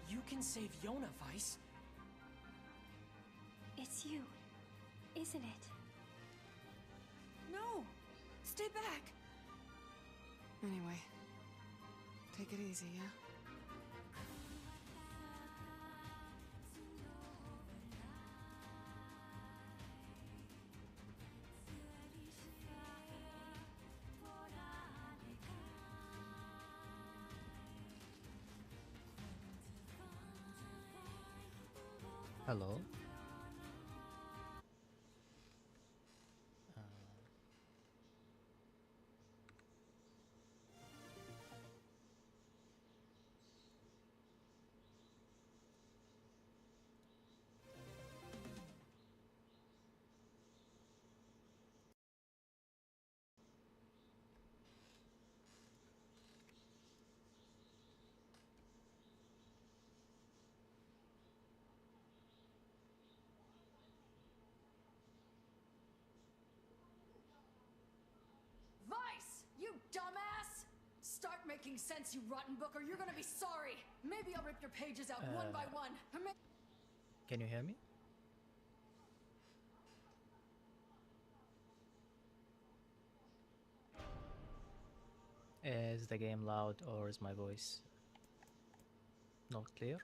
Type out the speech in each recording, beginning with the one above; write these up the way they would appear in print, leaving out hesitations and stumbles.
You can save Yona, Vice. It's you, isn't it? No! Stay back! Anyway, take it easy, yeah? Hello. Vice! You dumbass! Start making sense, you rotten book, or you're gonna be sorry! Maybe I'll rip your pages out one by one. Can you hear me? Is the game loud or is my voice not clear?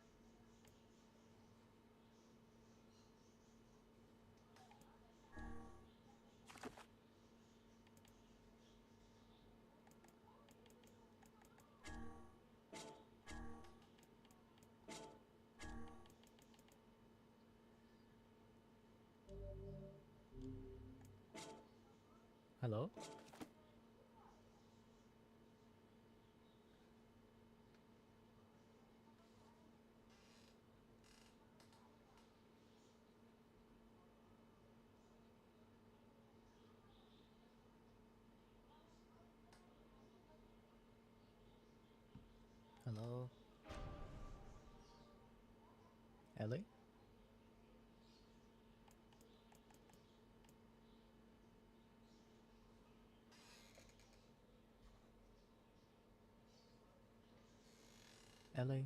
Hello? Hello? Ellie? Ellie?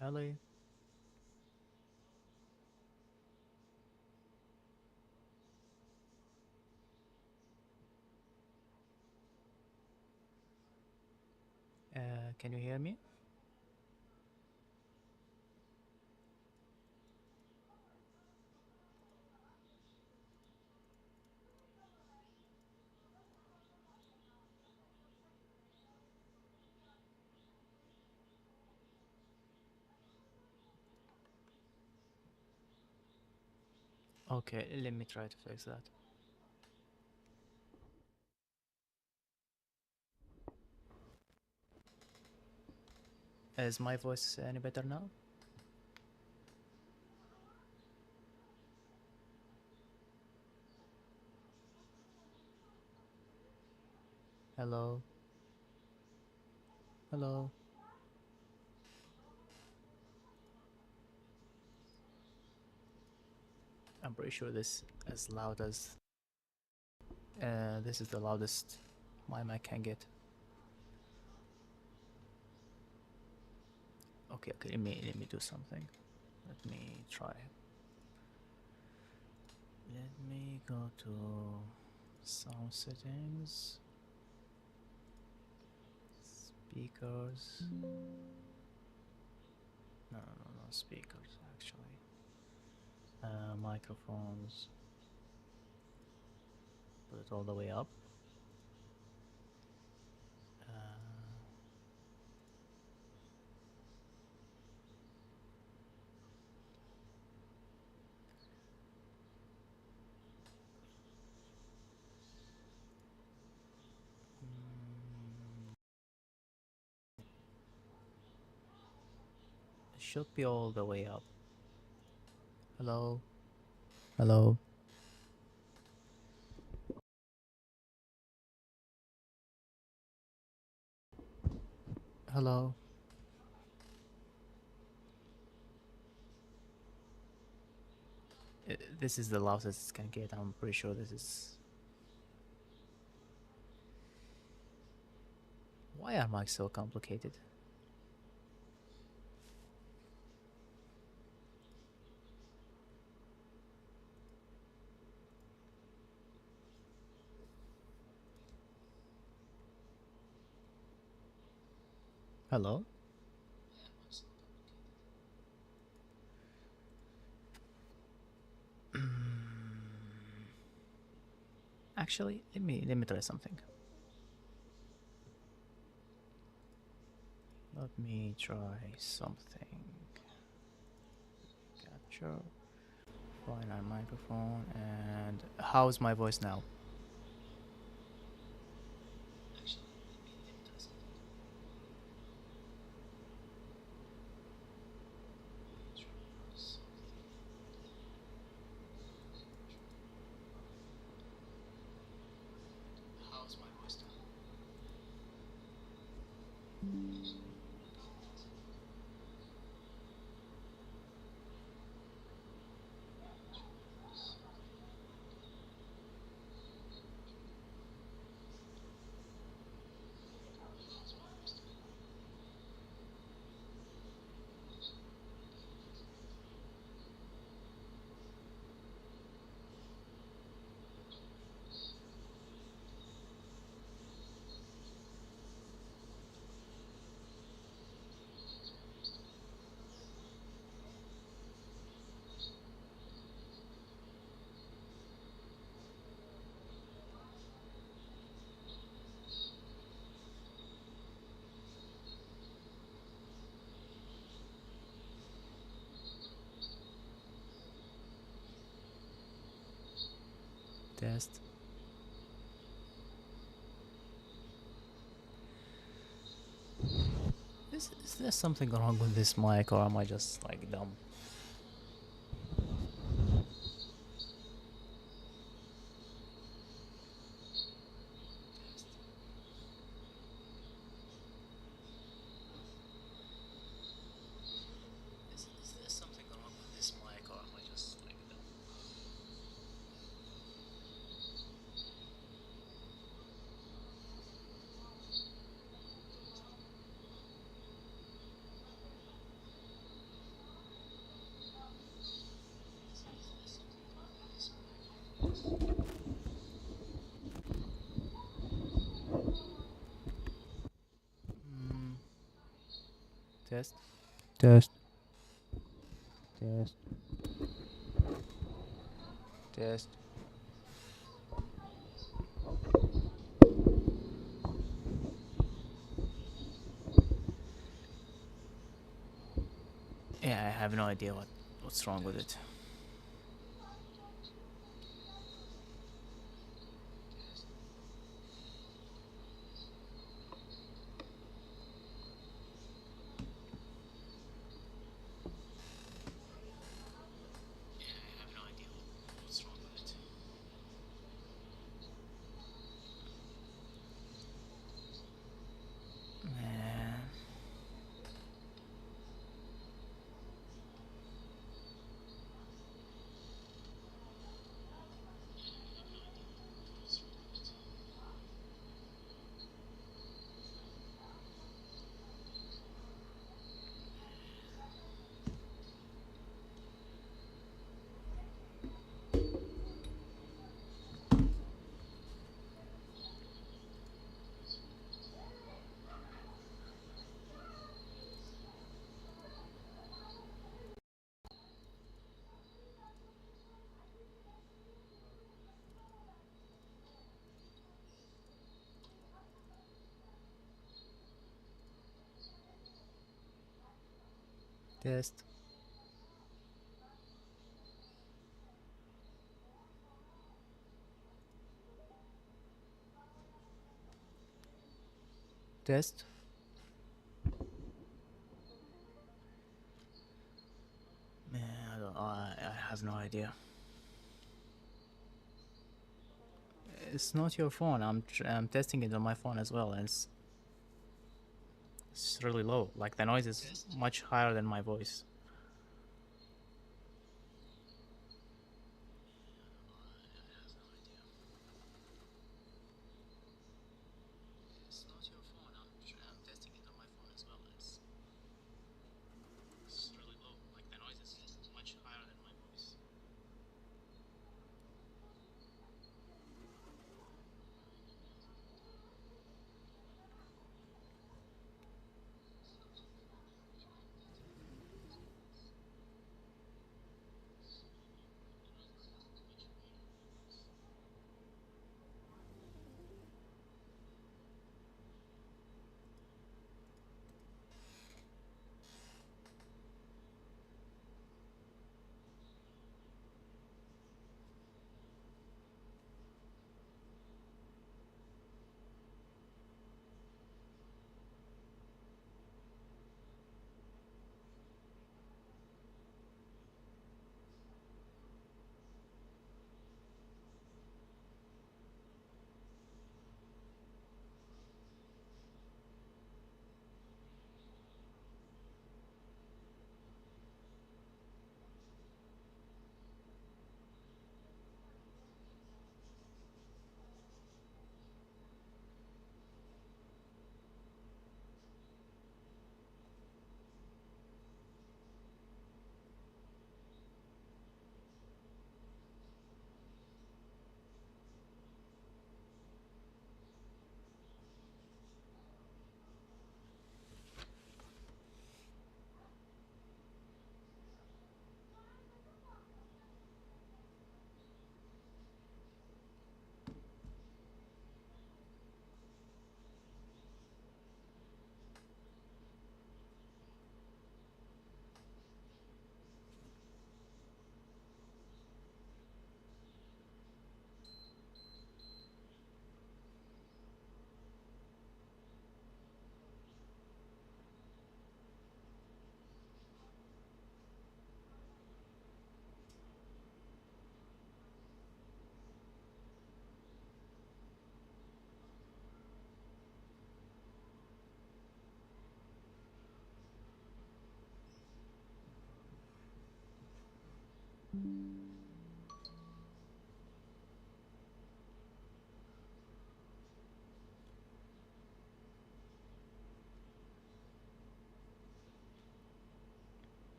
Ellie? Can you hear me? Okay, let me try to fix that. Is my voice any better now? Hello? Hello? I'm pretty sure this as loud as this is the loudest my mic can get. Okay, let me do something. Let me try. Let me go to sound settings, speakers. No, speakers actually. Microphones. Put it all the way up. It should be all the way up. Hello? Hello? Hello? This is the loudest it can get. I'm pretty sure this is... Why are mics so complicated? Hello? Actually, let me try something. Let me try something. Capture. Find our microphone. And how's my voice now? How's my voice now? Test. Is there something wrong with this mic, or am I just like dumb? Mm, test. Test. Test. Test. Yeah, I have no idea what's wrong with it. Man. Test. Test. Man, I have no idea. It's not your phone. I'm testing it on my phone as well, and it's really low. Like the noise is much higher than my voice. It's not your phone. I'm testing it on my phone as well. It's really low. Like the noise is much higher than my voice.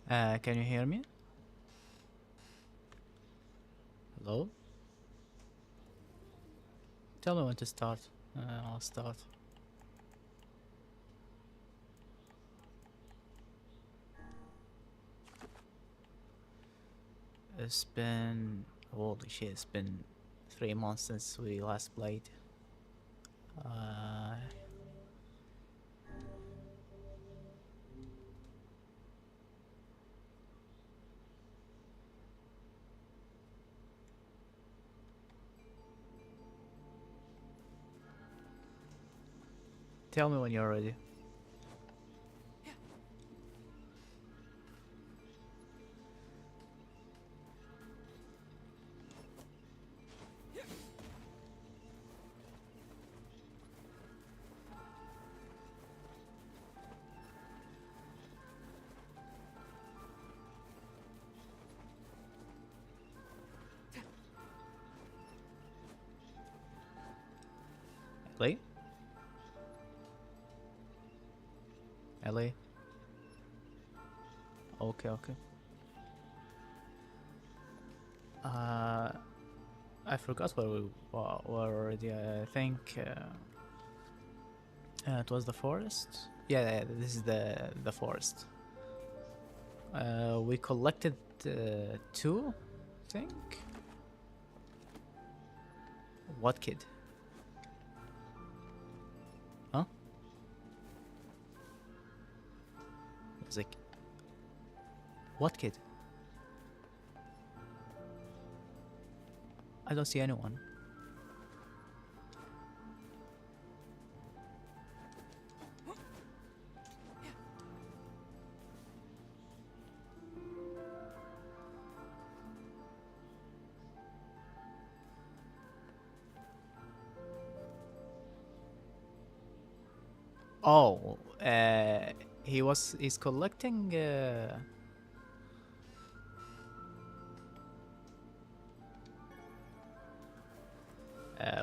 Can you hear me? Hello? Tell me when to start. I'll start. It's been... holy shit, it's been 3 months since we last played. Uh... Tell me when you're ready. Ellie? Ellie? Okay, okay. I forgot where we were already. I think it was the forest. Yeah, this is the forest. We collected 2, I think. What kid? Huh? It's like, what kid? I don't see anyone. Oh, he's collecting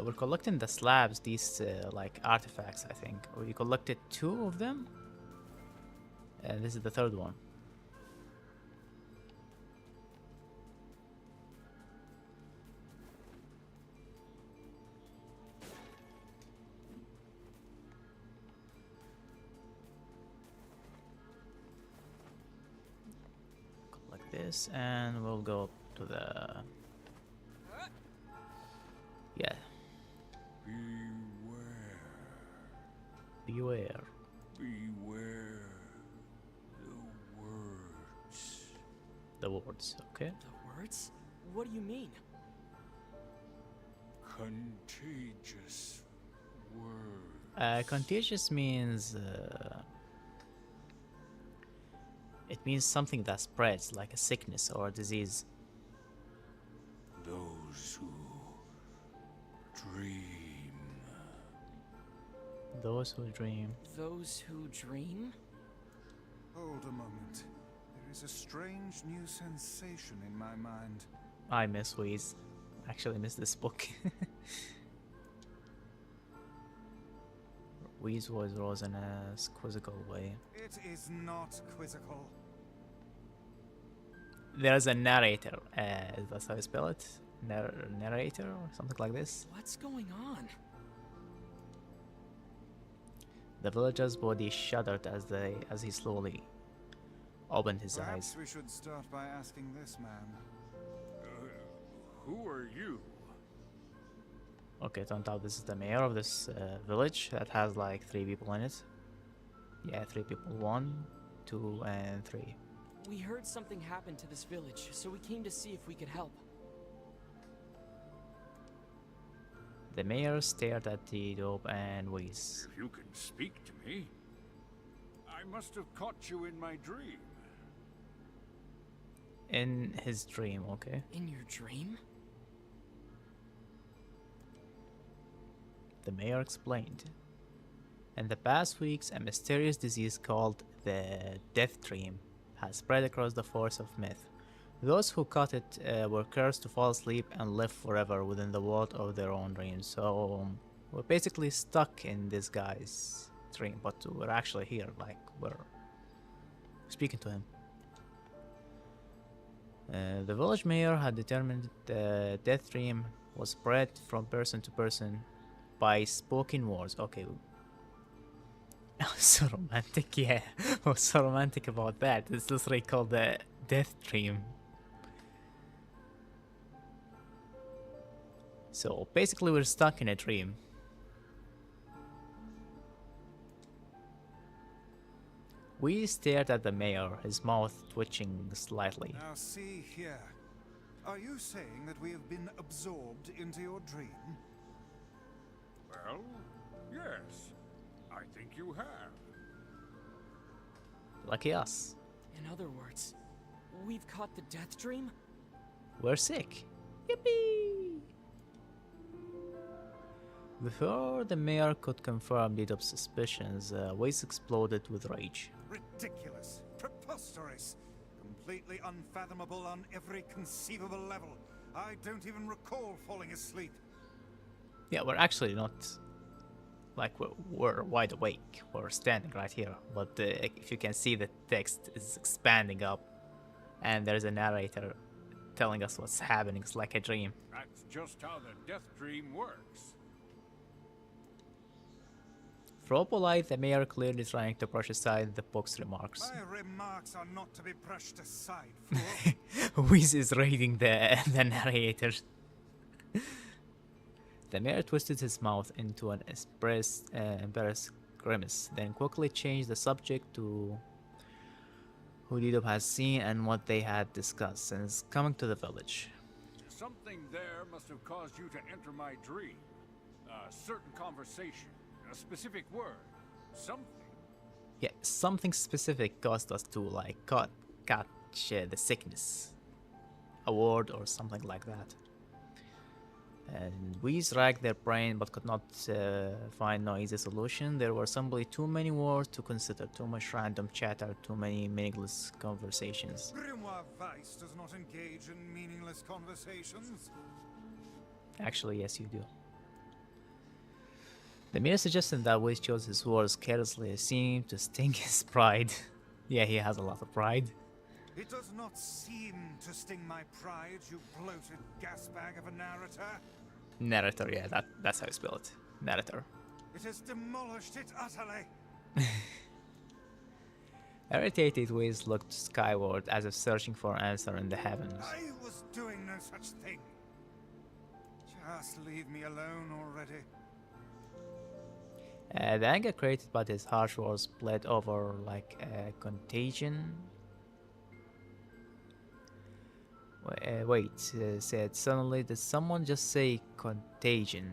we're collecting the slabs, these like artifacts, I think. We collected 2 of them. And this is the 3rd one. Collect this and we'll go to the... yeah. Beware. Beware the words. The words, okay? The words? What do you mean? Contagious words. Contagious means it means something that spreads, like a sickness or a disease. Those who dream. Those who dream. Those who dream? Hold a moment. There is a strange new sensation in my mind. I miss Wheeze. Actually miss this book. Wheeze was rose in a quizzical way. It is not quizzical. There's a narrator. That's how you spell it? Narrator or something like this. What's going on? The villager's body shuddered as he slowly opened his Perhaps eyes. we should start by asking this man. Who are you? Okay, turned out this is the mayor of this village that has like 3 people in it. Yeah, 3 people. 1, 2, and 3. We heard something happened to this village, so we came to see if we could help. The mayor stared at the dope and wheezed. If you can speak to me, I must have caught you in my dream. In his dream, okay? In your dream? The mayor explained. In the past weeks, a mysterious disease called the Death Dream has spread across the force of myth. Those who caught it were cursed to fall asleep and live forever within the world of their own dreams. So we're basically stuck in this guy's dream, but we're actually here, like we're speaking to him. The village mayor had determined the death dream was spread from person to person by spoken words. Okay. So romantic, yeah. What's so romantic about that? It's literally called the death dream. So basically we're stuck in a dream. We stared at the mayor, his mouth twitching slightly. Now see here. Are you saying that we have been absorbed into your dream? Well, yes. I think you have. Lucky us. In other words, we've caught the death dream? We're sick. Yippee! Before the mayor could confirm Didop's suspicions, Weiss exploded with rage. Ridiculous. Preposterous. Completely unfathomable on every conceivable level. I don't even recall falling asleep. Yeah, we're actually not... Like, we're wide awake. We're standing right here. But if you can see, the text is expanding up. And there's a narrator telling us what's happening. It's like a dream. That's just how the death dream works. For polite, the mayor clearly trying to brush aside the book's remarks. My remarks are not to be brushed aside, fool. Whiz is reading the narrator. The mayor twisted his mouth into an embarrassed grimace, then quickly changed the subject to who Didop has seen and what they had discussed since coming to the village. Something there must have caused you to enter my dream. A certain conversation, a specific word, something. Yeah, something specific caused us to like catch the sickness. A word or something like that. And we racked their brain but could not find no easy solution. There were simply too many words to consider, too much random chatter, too many meaningless conversations. Grimoire Weiss does not engage in meaningless conversations. Actually, yes, you do. The mayor suggested that Weiss chose his words carelessly seemed to sting his pride. Yeah, he has a lot of pride. It does not seem to sting my pride, you bloated gasbag of a narrator. Narrator, yeah, that's how you spell it. Narrator. It has demolished it utterly. Irritated, Weiss looked skyward as if searching for an answer in the heavens. I was doing no such thing. Just leave me alone already. The anger created by his harsh words bled over like a contagion. Wait, said suddenly, did someone just say contagion?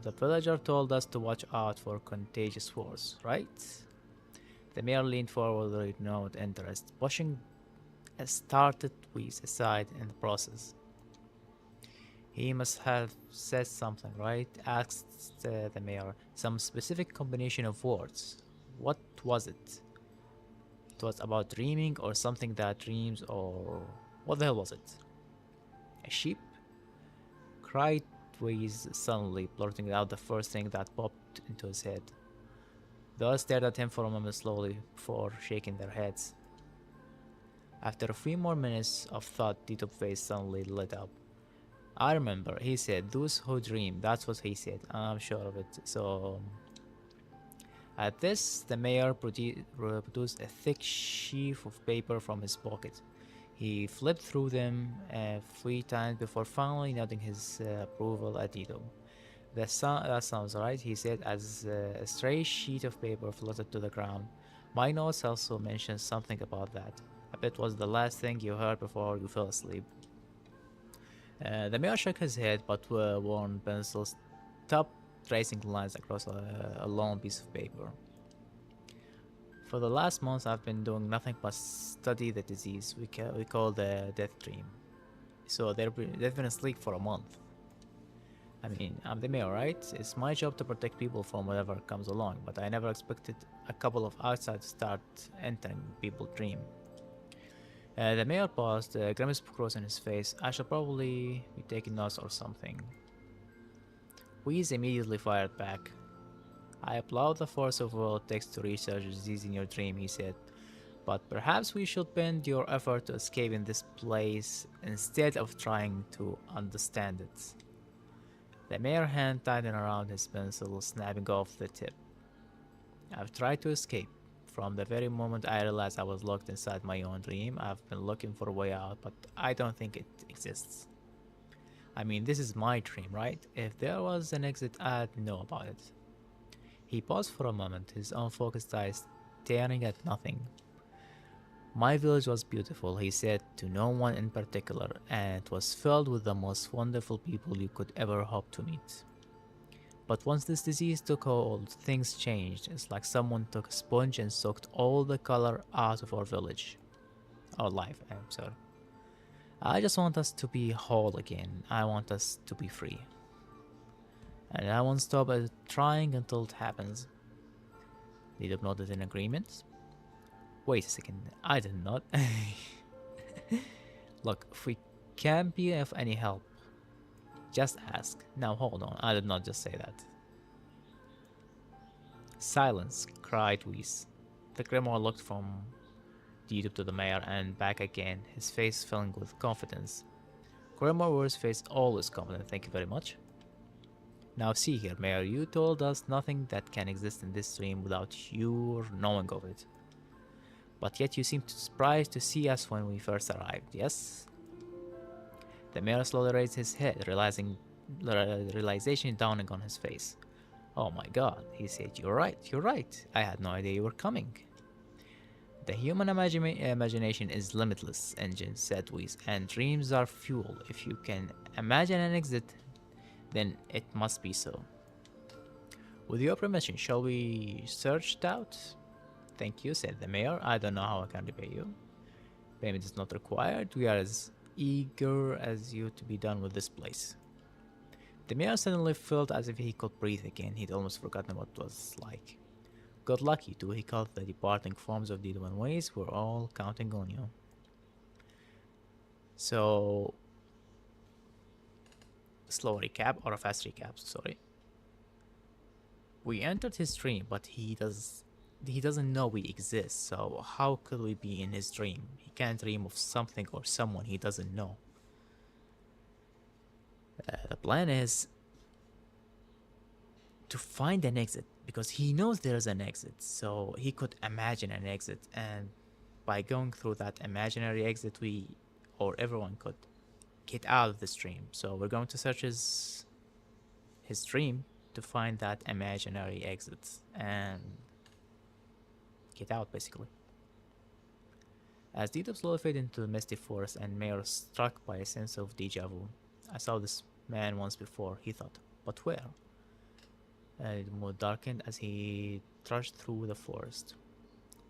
The villager told us to watch out for contagious words, right? The mayor leaned forward with renewed interest, pushing a started Weiss aside in the process. He must have said something, right? Asked the mayor. Some specific combination of words. What was it? It was about dreaming or something that dreams, or what the hell was it? A sheep? Cried Weiss suddenly, blurting out the first thing that popped into his head. The others stared at him for a moment slowly before shaking their heads. After a few more minutes of thought, Didop's face suddenly lit up. I remember, he said, those who dream, that's what he said, I'm sure of it. So, at this, the mayor produced a thick sheaf of paper from his pocket. He flipped through them 3 times before finally nodding his approval at Didop. That sounds right, he said, as a stray sheet of paper floated to the ground. My notes also mentioned something about that. I bet it was the last thing you heard before you fell asleep. The mayor shook his head, but worn pencils stopped tracing lines across a long piece of paper. For the last month, I've been doing nothing but study the disease we call the death dream. So they've been asleep for a month. I mean, I'm the mayor, right? It's my job to protect people from whatever comes along, but I never expected a couple of outsiders to start entering people's dream. The mayor paused, a grimace crossing his face. I should probably be taking notes or something. Weiss immediately fired back. I applaud the force of will it takes to research a disease in your dream, he said. But perhaps we should bend your effort to escape in this place instead of trying to understand it. The mayor hand tightened around his pencil, snapping off the tip. I've tried to escape. From the very moment I realized I was locked inside my own dream, I've been looking for a way out, but I don't think it exists. I mean, this is my dream, right? If there was an exit, I'd know about it. He paused for a moment, his unfocused eyes staring at nothing. My village was beautiful, he said, to no one in particular, and it was filled with the most wonderful people you could ever hope to meet. But once this disease took hold, things changed. It's like someone took a sponge and soaked all the color out of our village. Our life, I'm sorry. I just want us to be whole again. I want us to be free. And I won't stop at trying until it happens. Did nodded in agreement? Wait a second, I did not. Look, if we can't be of any help, just ask. Now hold on, I did not just say that. Silence, cried Weiss. The Grimoire looked from Deedop to the mayor and back again, his face filling with confidence. Grimoire wears face always confident, thank you very much. Now see here, Mayor, you told us nothing that can exist in this dream without your knowing of it. But yet you seemed surprised to see us when we first arrived, yes? The mayor slowly raised his head, realization dawning on his face. Oh my god, he said, you're right. I had no idea you were coming. The human imagination is limitless, Engine said Weiss, and dreams are fuel. If you can imagine an exit, then it must be so. With your permission, shall we search it out? Thank you, said the mayor. I don't know how I can repay you. Payment is not required. We are as eager as you to be done with this place. The mayor suddenly felt as if he could breathe again. He'd almost forgotten what it was like. Good luck, you two, he called the departing forms of Deedop and Weiss. We're all counting on you. So, slow recap, or a fast recap, sorry. We entered his dream, but he doesn't know we exist, so how could we be in his dream? He can't dream of something or someone he doesn't know. The plan is to find an exit, because he knows there's an exit, so he could imagine an exit, and by going through that imaginary exit, everyone could get out of this dream. So we're going to search his dream to find that imaginary exit and get out, basically. As Deedop slowly faded into the misty forest and Mayor struck by a sense of deja vu. I saw this man once before, he thought, but where? The mood darkened as he trudged through the forest.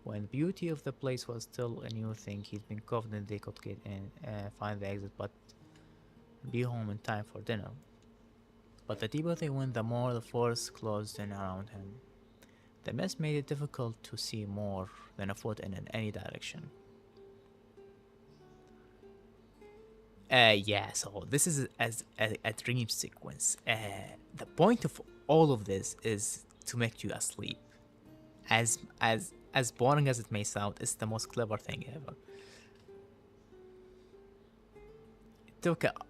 When the beauty of the place was still a new thing, he'd been confident they could get in and find the exit, but be home in time for dinner. But the deeper they went, the more the forest closed in around him. The mist made it difficult to see more than a foot in any direction. Yeah, so this is a dream sequence. The point of all of this is to make you asleep. As boring as it may sound, it's the most clever thing ever.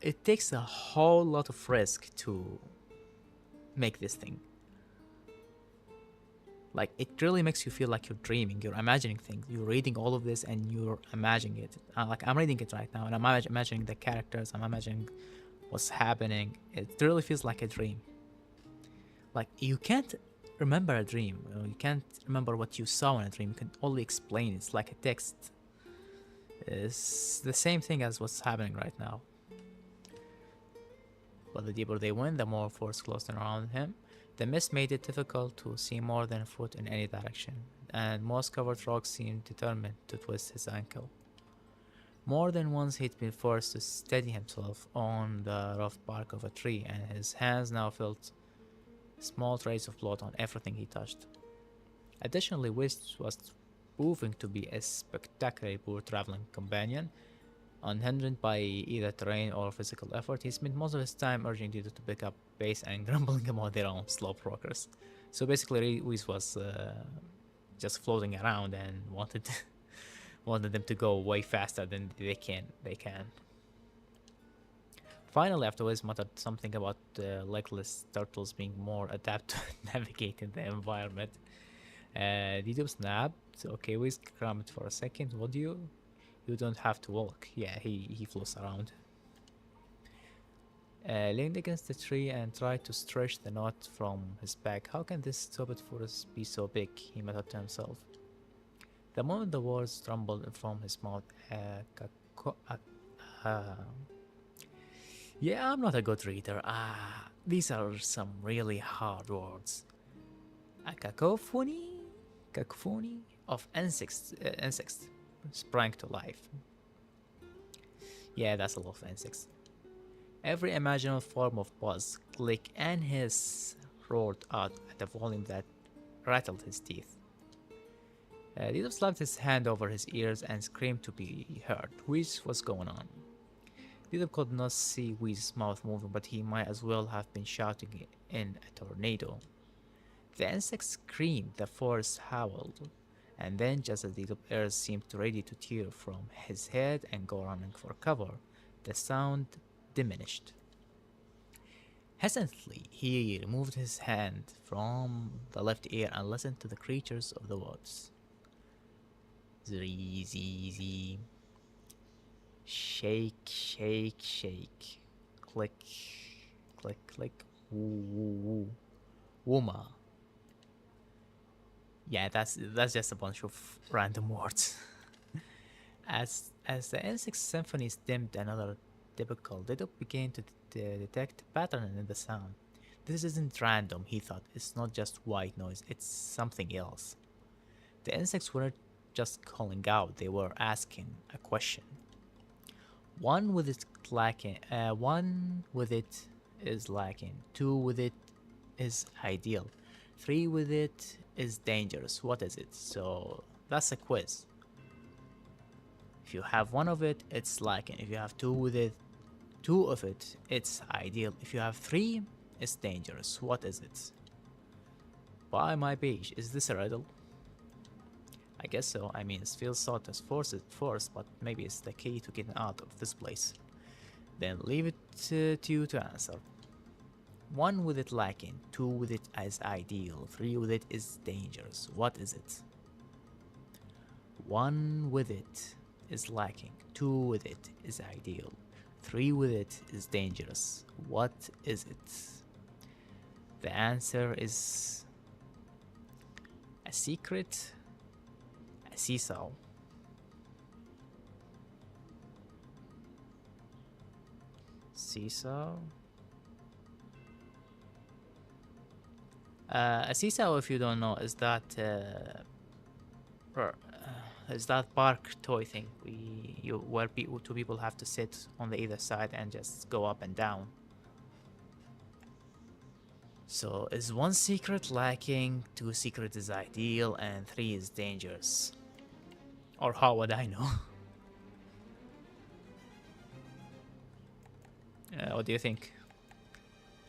It takes a whole lot of risk to make this thing. Like, it really makes you feel like you're dreaming, you're imagining things, you're reading all of this and you're imagining it. Like, I'm reading it right now and I'm imagining the characters, I'm imagining what's happening. It really feels like a dream. Like, you can't remember a dream, you can't remember what you saw in a dream, you can only explain it. It's like a text. It's the same thing as what's happening right now. But the deeper they went, the more force closed in around him. The mist made it difficult to see more than a foot in any direction, and moss-covered rocks seemed determined to twist his ankle. More than once he'd been forced to steady himself on the rough bark of a tree, and his hands now felt small traces of blood on everything he touched. Additionally, Weiss was proving to be a spectacularly poor traveling companion. Unhindered by either terrain or physical effort, he spent most of his time urging Deedop to pick up pace and grumbling about their own slow progress. So basically, Reese was just floating around and wanted wanted them to go way faster than they can. Finally, afterwards, muttered something about legless turtles being more adept to navigating the environment. Dido snapped. Okay, we scrambled for a second. What do you? You don't have to walk. Yeah, he floats around. Leaned against the tree and tried to stretch the knot from his back. How can this stupid forest be so big? He muttered to himself. The moment the words trembled from his mouth, yeah, I'm not a good reader. These are some really hard words. A cacophony of insects sprang to life. Yeah, that's a lot of insects. Every imaginable form of buzz, click, and hiss roared out at a volume that rattled his teeth. Dido slapped his hand over his ears and screamed to be heard. What was going on? Dido could not see Wee's mouth moving, but he might as well have been shouting in a tornado. The insects screamed, the forest howled, and then, just as Dido's ears seemed ready to tear from his head and go running for cover, the sound diminished. Hesitantly, he removed his hand from the left ear and listened to the creatures of the woods. Zee. Shake, shake, shake. Click, click, click. Woo, woo, woo. Wooma. Yeah, that's just a bunch of random words. As the insect symphonies dimmed another typical, Dido began to detect a pattern in the sound. This isn't random, he thought. It's not just white noise, it's something else. The insects weren't just calling out, they were asking a question. One with it is lacking. Two with it is ideal. Three with it is dangerous. What is it? So that's a quiz. If you have one of it, it's lacking. If you have two of it, it's ideal. If you have three, it's dangerous. What is it? By my page, is this a riddle? I guess so. I mean, it feels sort of forced, but maybe it's the key to getting out of this place. Then leave it to you to answer. One with it lacking, two with it as ideal, three with it is dangerous. What is it? One with it is lacking, two with it is ideal, three with it is dangerous. What is it? The answer is a secret, a seesaw. Seesaw? A seesaw, if you don't know, is that park toy thing where two people have to sit on the either side and just go up and down. So is one secret lacking, two secret is ideal, and three is dangerous? Or how would I know? What do you think?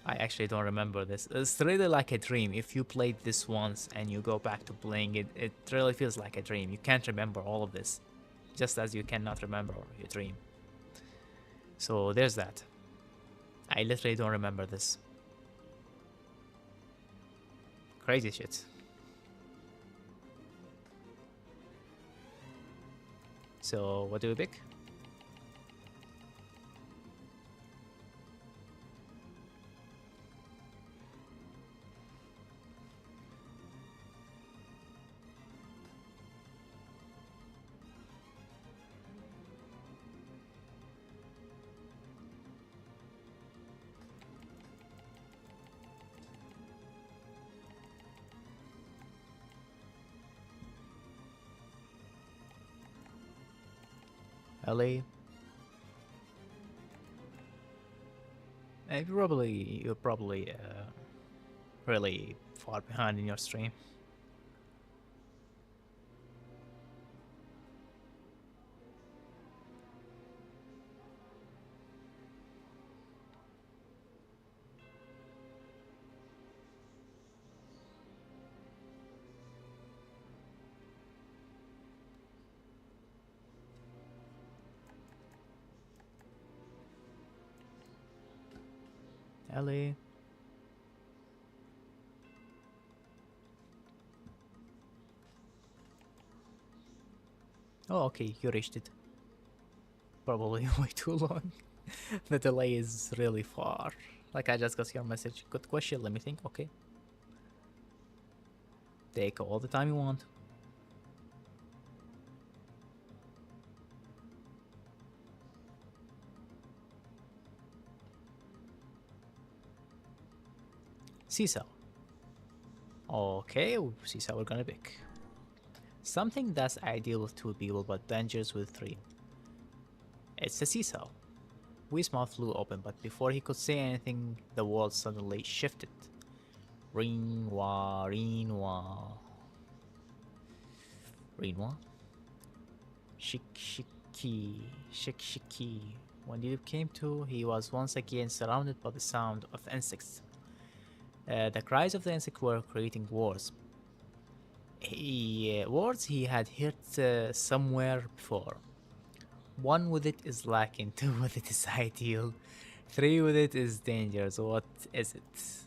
I actually don't remember this. It's really like a dream. If you played this once and you go back to playing it, it really feels like a dream. You can't remember all of this, just as you cannot remember your dream. So there's that. I literally don't remember this. Crazy shit. So what do we pick? LA. You're probably really far behind in your stream. Ellie. Oh, okay, you reached it. Probably way too long. The delay is really far. Like, I just got your message. Good question, let me think. Okay. Take all the time you want. Seesaw. Okay, seesaw we're gonna pick. Something that's ideal with 2 people but dangerous with 3. It's a seesaw. Wee's mouth flew open, but before he could say anything, the world suddenly shifted. Rinwa, Rinwa. Rinwa? Shikshiki, Shikshiki. When Dilip came to, he was once again surrounded by the sound of insects. The cries of the insects were creating wars. Words he had heard somewhere before. 1 with it is lacking, 2 with it is ideal, 3 with it is dangerous. What is it?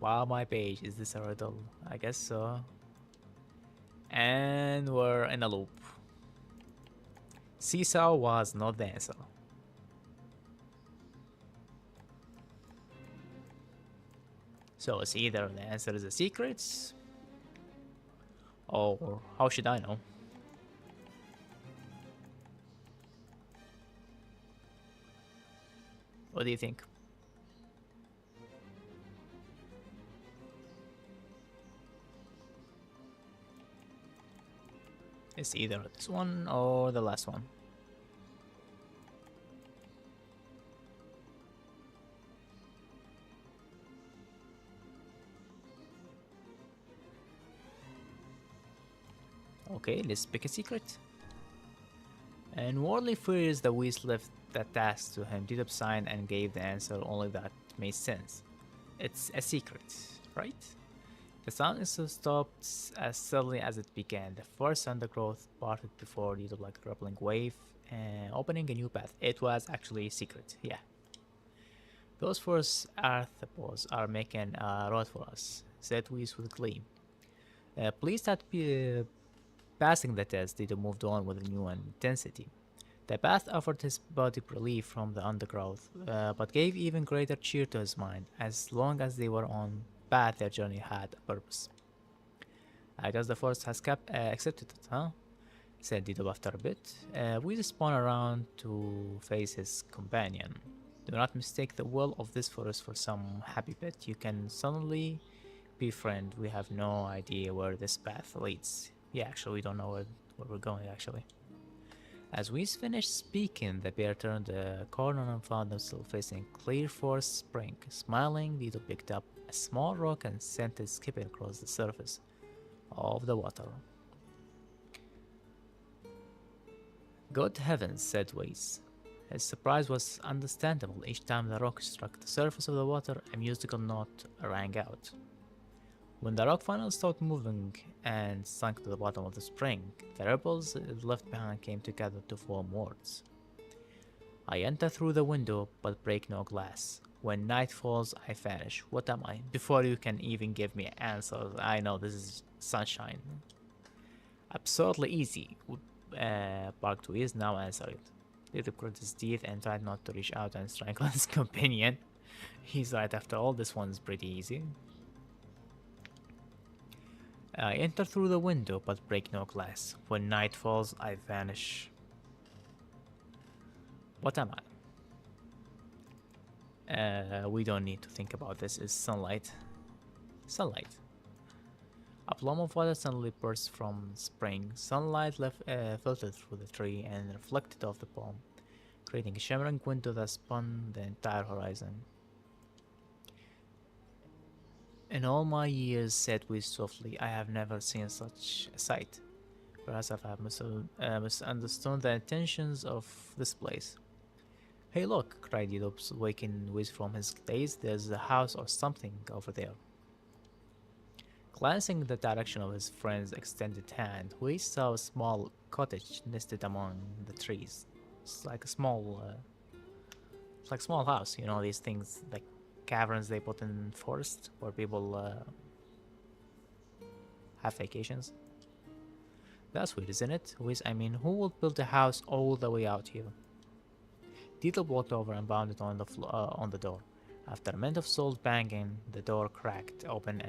Wow, my page. Is this a riddle? I guess so. And we're in a loop. Seesaw was not the answer. So it's either the answer is a secret, or how should I know? What do you think? It's either this one or the last one. Okay, let's pick a secret. And Worldly furious, the Whis left the task to him, did up sign and gave the answer only that made sense. It's a secret, right? The sound stopped as suddenly as it began. The first undergrowth parted before Dito like a rippling wave, opening a new path. It was actually a secret, yeah. Those first arthropods are making a road for us, said Whis with glee. Pleased that passing the test, Dito moved on with a new intensity. The path offered his body relief from the undergrowth, but gave even greater cheer to his mind. As long as they were on path, their journey had a purpose. I guess the forest has accepted it, huh? Said Dido after a bit. We spun around to face his companion. Do not mistake the will of this forest for some happy pet. You can suddenly befriend. We have no idea where this path leads. Yeah, actually, we don't know where we're going, actually. As we finished speaking, the bear turned a corner and found himself facing clear forest spring. Smiling, Dito picked up a small rock and sent it skipping across the surface of the water. Good heavens, said Weiss. His surprise was understandable. Each time the rock struck the surface of the water, a musical note rang out. When the rock finally stopped moving and sunk to the bottom of the spring, the ripples it left behind came together to form words. I enter through the window, but break no glass. When night falls, I vanish. What am I? Before you can even give me answers, I know this is sunshine. Absurdly easy, barked Wiz, now answer it. Little grit his teeth and tried not to reach out and strangle his companion. He's right, after all, this one's pretty easy. I enter through the window, but break no glass. When night falls, I vanish. What am I? We don't need to think about this. It's sunlight. Sunlight. A plume of water suddenly burst from the spring. Sunlight filtered through the tree and reflected off the palm, creating a shimmering window that spun the entire horizon. In all my years, said Wiz softly, I have never seen such a sight. Perhaps I have misunderstood the intentions of this place. Hey look, cried Yidop, waking Wiz from his daze. There's a house or something over there. Glancing in the direction of his friend's extended hand, Wiz saw a small cottage nested among the trees. It's like a small, it's like a small house, you know, these things like caverns they put in forest where people have vacations. That's weird, isn't it? I mean, who would build a house all the way out here? Dieter walked over and pounded on the door. After a minute of soft banging, the door cracked open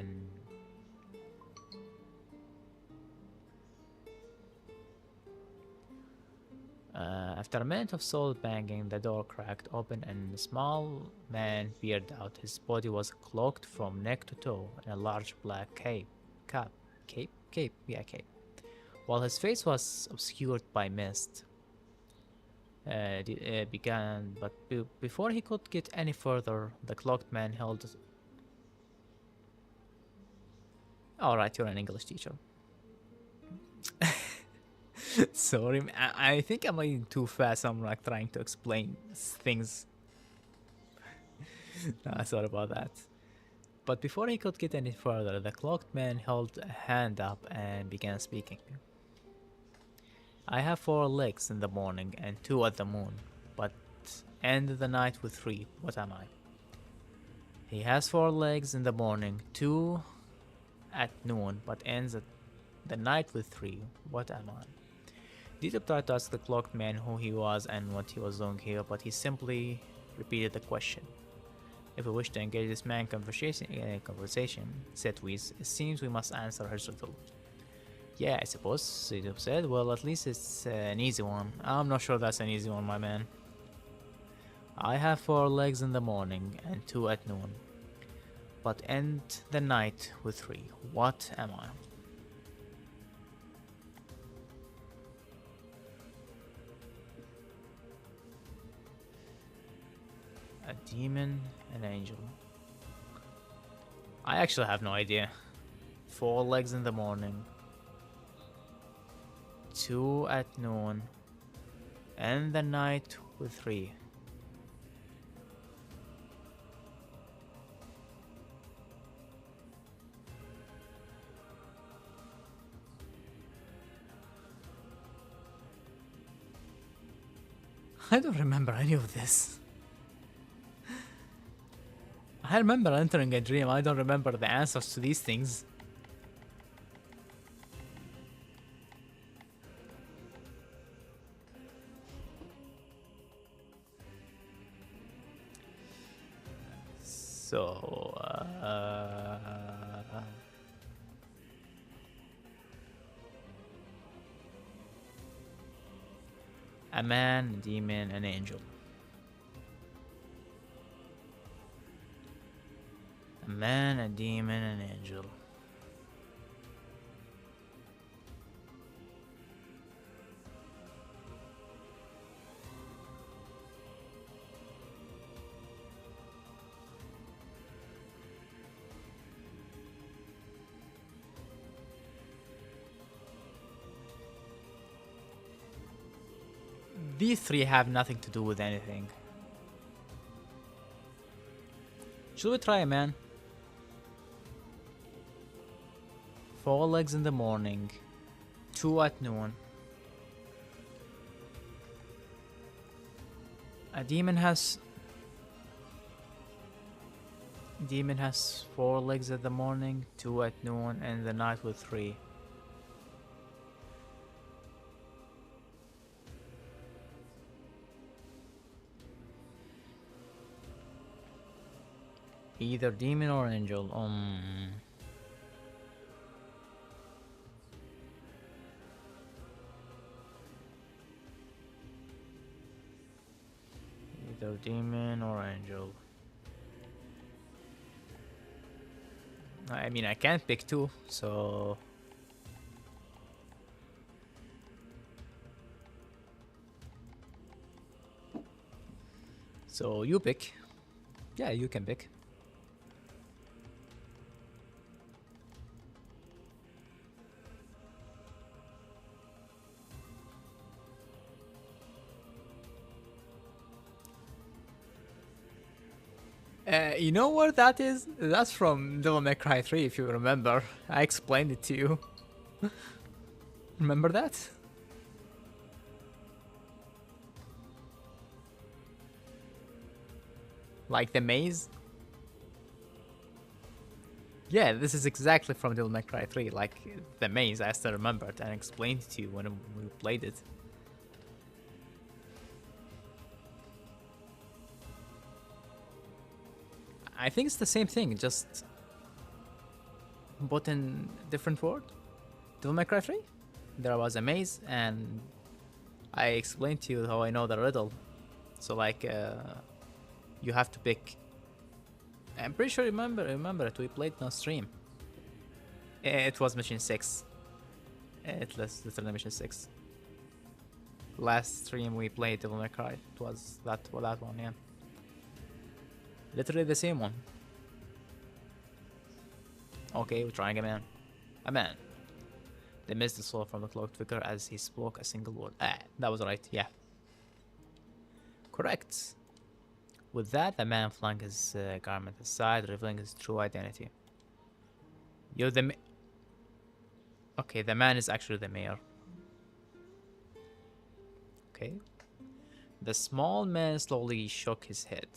and a small man peered out. His body was cloaked from neck to toe in a large black cape. While his face was obscured by mist. Before he could get any further, the cloaked man held. Alright, you're an English teacher. Sorry, I think I'm going too fast. I'm like trying to explain things. Sorry about that. But before he could get any further, the cloaked man held a hand up and began speaking. I have 4 legs in the morning and 2 at the moon, but end the night with 3. What am I? He has 4 legs in the morning, 2 at noon, but ends the night with 3. What am I? Dieter tried to ask the cloaked man who he was and what he was doing here, but he simply repeated the question. If we wish to engage this man in conversation, said Weiss, it seems we must answer his riddle. Yeah, I suppose, Sidhu said. Well, at least it's an easy one. I'm not sure that's an easy one, my man. I have 4 legs in the morning and 2 at noon, but end the night with 3. What am I? A demon, an angel. I actually have no idea. 4 legs in the morning, 2 at noon, and the night with 3. I don't remember any of this. I remember entering a dream. I don't remember the answers to these things. So, a man, a demon, an angel. A man, a demon, an angel. These 3 have nothing to do with anything. Should we try a man? 4 legs in the morning, 2 at noon. A demon has 4 legs at the morning, 2 at noon, and the night with 3. Either demon or angel. Either demon or angel. I mean, I can't pick 2, so... So you pick. Yeah, you can pick. You know where that is? That's from Devil May Cry 3, if you remember. I explained it to you. Remember that? Like the maze? Yeah, this is exactly from Devil May Cry 3, like the maze I still remembered and explained to you when we played it. I think it's the same thing, just but in different word. Devil May Cry 3? There was a maze and I explained to you how I know the riddle. So like you have to pick. I'm pretty sure remember it. We played no stream. It was mission 6. It was literally mission 6. Last stream we played Devil May Cry. It was that one, yeah. Literally the same one. Okay, we're trying again. A man. They missed the soul from the cloaked figure as he spoke a single word. That was right, yeah. Correct. With that, the man flung his garment aside, revealing his true identity. You're the Okay, the man is actually the mayor. Okay. The small man slowly shook his head.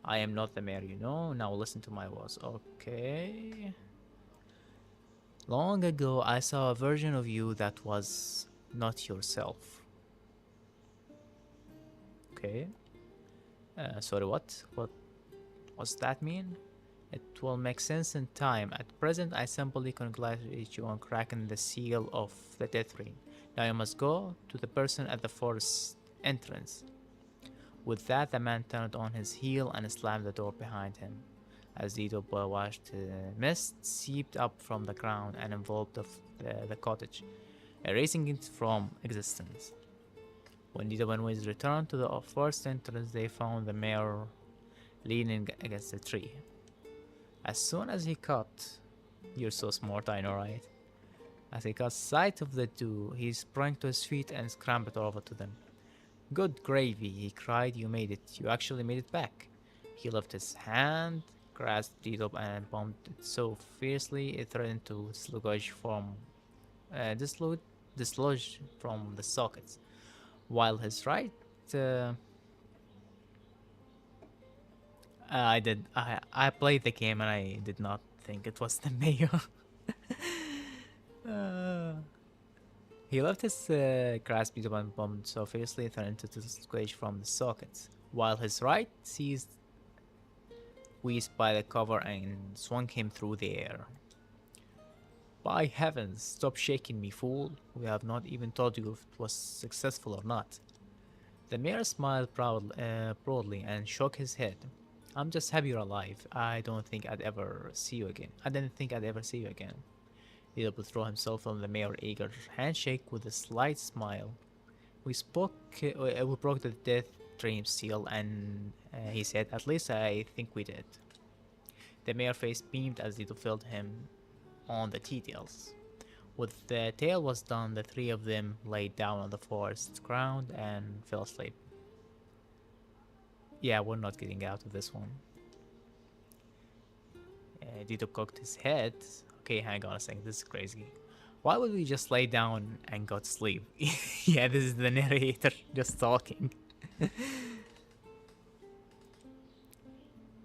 I am not the mayor, you know. Now listen to my words. Okay. Long ago, I saw a version of you that was not yourself. Okay. Sorry, what? What does that mean? It will make sense in time. At present, I simply congratulate you on cracking the seal of the Death Ring. Now you must go to the person at the forest entrance. With that, the man turned on his heel and slammed the door behind him. As the double washed mist seeped up from the ground and enveloped the cottage, erasing it from existence. When the Dubonways returned to the forest entrance, they found the mayor leaning against a tree. As soon as he caught... You're so smart, I know, right? As he caught sight of the two, he sprang to his feet and scrambled over to them. Good gravy, he cried. You made it. You actually made it back. He lifted his hand, grasped the dope and bumped it so fiercely it threatened to dislodge from the sockets. While his right... I played the game and I did not think it was the mayor. He left his grasp and bumped so fiercely it threatened to disengage from the sockets, while his right seized Whis by the cover and swung him through the air. By heavens, stop shaking me, fool. We have not even told you if it was successful or not. The mayor smiled proudly and shook his head. I'm just happy you're alive. I didn't think I'd ever see you again. He threw himself on the mayor's eager handshake with a slight smile. We broke the death dream seal, and he said, "At least I think we did." The mayor's face beamed as Dito filled him on the details. When the tale was done, the three of them lay down on the forest ground and fell asleep. Yeah, we're not getting out of this one. Dito cocked his head. Okay, hang on a second, this is crazy. Why would we just lay down and go to sleep? Yeah, this is the narrator just talking.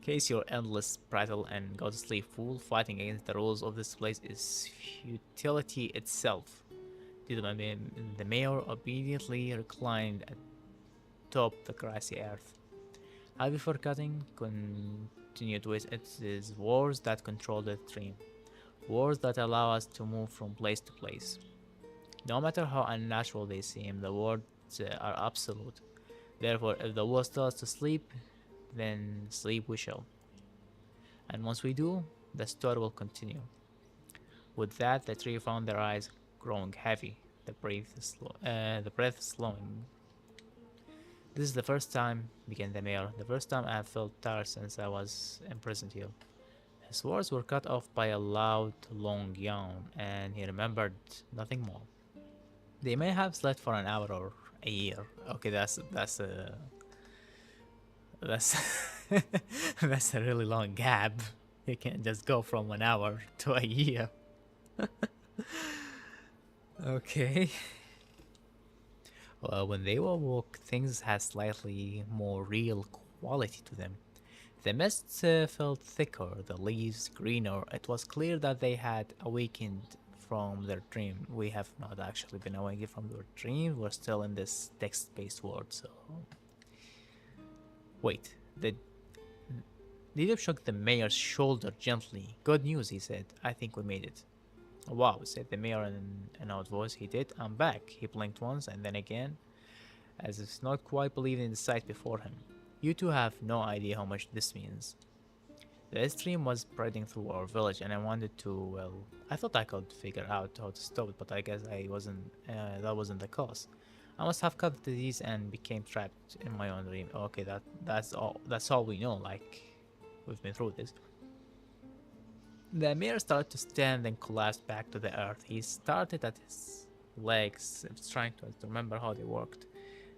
Case your endless prattle and go to sleep, fool. Fighting against the rules of this place is futility itself. The mayor obediently reclined atop the grassy earth. Have you forgotten? Continued with it is words that control the dream. Words that allow us to move from place to place. No matter how unnatural they seem, the words are absolute. Therefore, if the words tell us to sleep, then sleep we shall. And once we do, the story will continue. With that, the three found their eyes growing heavy, the breath slowing. This is the first time, began the mayor, the first time I have felt tired since I was imprisoned here. His words were cut off by a loud, long yawn, and he remembered nothing more. They may have slept for an hour or a year. Okay, that's that's a really long gap. You can't just go from an hour to a year. Okay. Well, when they awoke, things had slightly more real quality to them. The mist felt thicker, the leaves greener. It was clear that they had awakened from their dream. We have not actually been awakened from their dream. We're still in this text-based world, so... Wait, the Didib shook the mayor's shoulder gently. Good news, he said. I think we made it. Wow, said the mayor in an odd voice. He did. I'm back. He blinked once and then again, as if not quite believing the sight before him. You two have no idea how much this means. The stream was spreading through our village, and I wanted to, well, I thought I could figure out how to stop it, but I guess I wasn't, that wasn't the cause. I must have caught the disease and became trapped in my own dream. Okay, that's all we know, like, we've been through this. The mayor started to stand and collapsed back to the earth. He started at his legs, trying to remember how they worked,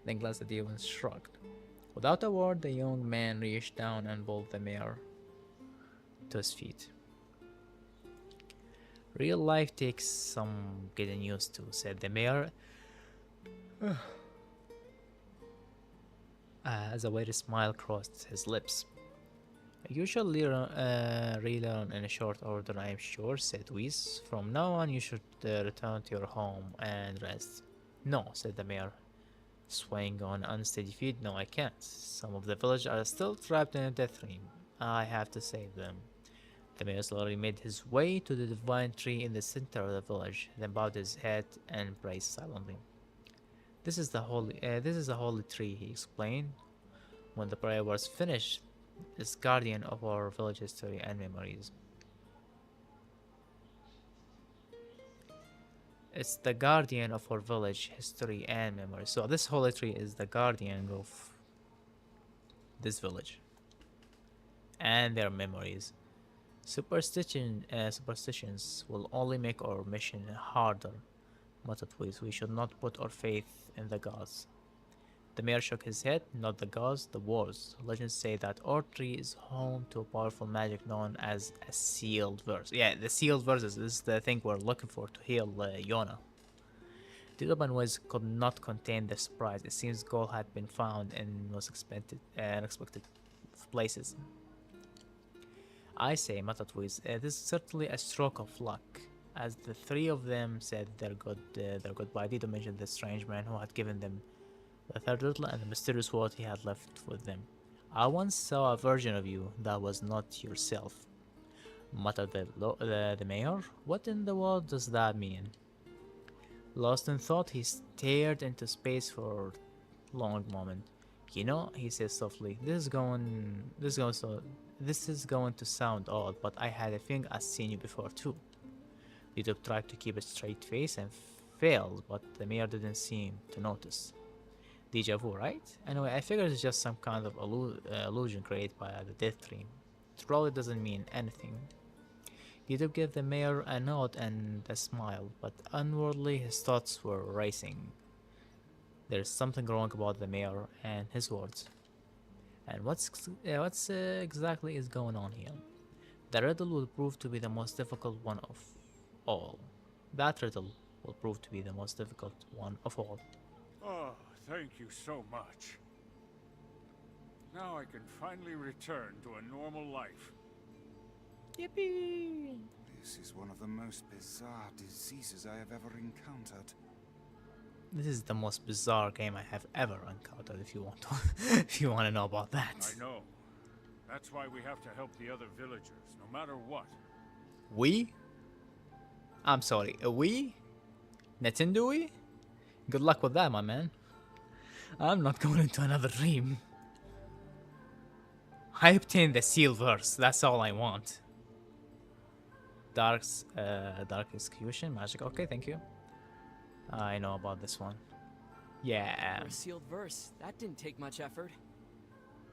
then glanced at you and shrugged. Without a word, the young man reached down and pulled the mayor to his feet. Real life takes some getting used to, said the mayor, as a weary smile crossed his lips. You shall relearn in a short order, I am sure, said Whis. From now on, you should return to your home and rest. No, said the mayor, swaying on unsteady feet. No, I can't. Some of the village are still trapped in a death dream. I have to save them. The mayor slowly made his way to the divine tree in the center of the village, then bowed his head and prayed silently. This is the holy tree, he explained. When the prayer was finished, it's guardian of our village history and memories. It's the guardian of our village history and memories. So this holy tree is the guardian of this village and their memories. Superstitions will only make our mission harder, muttered Whis. We should not put our faith in the gods. The mayor shook his head. Not the gods, the wars. Legends say that our tree is home to a powerful magic known as a sealed verse. Yeah, the sealed verses is the thing we're looking for to heal Yona. Didib and Whis could not contain their surprise. It seems gold had been found in most unexpected places. I say, muttered Whis, this is certainly a stroke of luck. As the three of them said their goodbye, Didib mentioned the strange man who had given them the third riddle and the mysterious word he had left with them. I once saw a version of you that was not yourself, muttered the mayor. What in the world does that mean? Lost in thought, he stared into space for a long moment. You know, he said softly, this is going to sound odd, but I had a feeling I'd seen you before too. Didib tried to keep a straight face and failed, but the mayor didn't seem to notice. Deja vu, right? Anyway, I figured it's just some kind of illusion created by the death dream. It probably doesn't mean anything. Didib gave the mayor a nod and a smile, but inwardly his thoughts were racing. There's something wrong about the mayor and his words. And what's exactly is going on here? The riddle will prove to be the most difficult one of all. That riddle will prove to be the most difficult one of all. Oh, thank you so much. Now I can finally return to a normal life. Yippee! This is one of the most bizarre diseases I have ever encountered. This is the most bizarre game I have ever encountered. If you want to, if you want to know about that. I know. That's why we have to help the other villagers, no matter what. We? I'm sorry. We? Nintendo we? Good luck with that, my man. I'm not going into another dream. I obtained the seal verse. That's all I want. Dark execution, magic. Okay, thank you. I know about this one. Yeah. For a sealed verse, that didn't take much effort.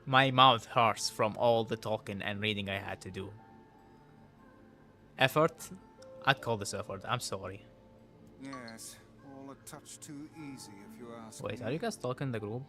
My mouth hurts from all the talking and reading I had to do. Effort? I'd call this effort. I'm sorry. Yes, all a touch too easy if you ask Wait, me. are you guys talking in the group?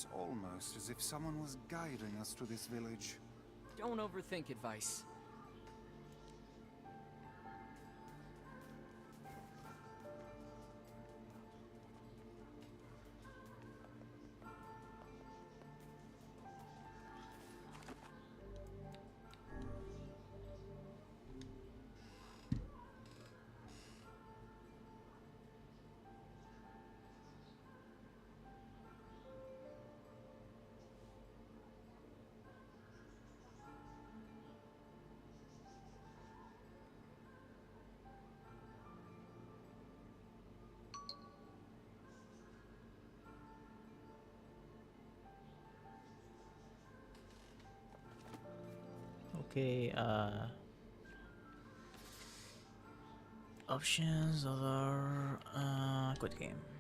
It's almost as if someone was guiding us to this village. Don't overthink advice. Okay, options, other, quit game.